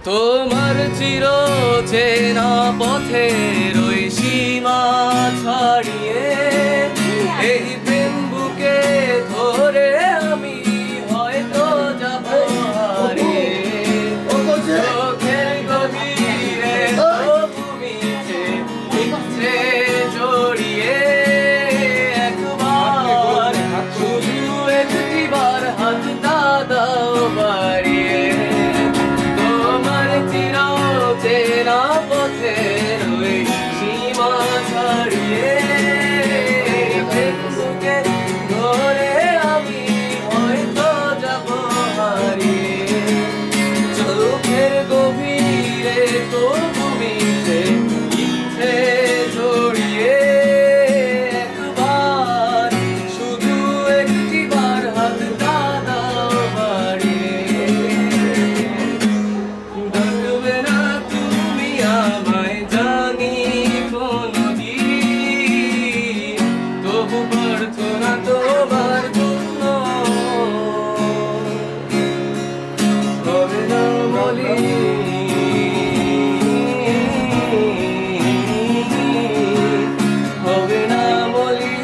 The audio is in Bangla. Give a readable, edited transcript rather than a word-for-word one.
তোমার চির চেনা পথের ওই সীমা ছাড়িয়ে এই প্রেম বুকে ধরে আমি হয়তো যাব হারিয়ে। চোখের গভীরে তবু মিছে মিছে জড়িয়ে একবার শুধু একটিবার হাতটা দাও বাড়িয়ে। তোমার চির চেনা পথের ওই সীমা ছাড়িয়ে বুকে ধরে আমি হয়তো যাব হারিয়ে। চোখের গভীরে তবু মিছে মিছে জড়িয়ে একবার শুধু একটিবার হাতটা দাও বাড়িয়ে। ডাকবে না তুমি আমায় জানি কোনদিন, তবু প্রার্থনা তোমার জন্য হবে না মলিন, হবে না মলিন।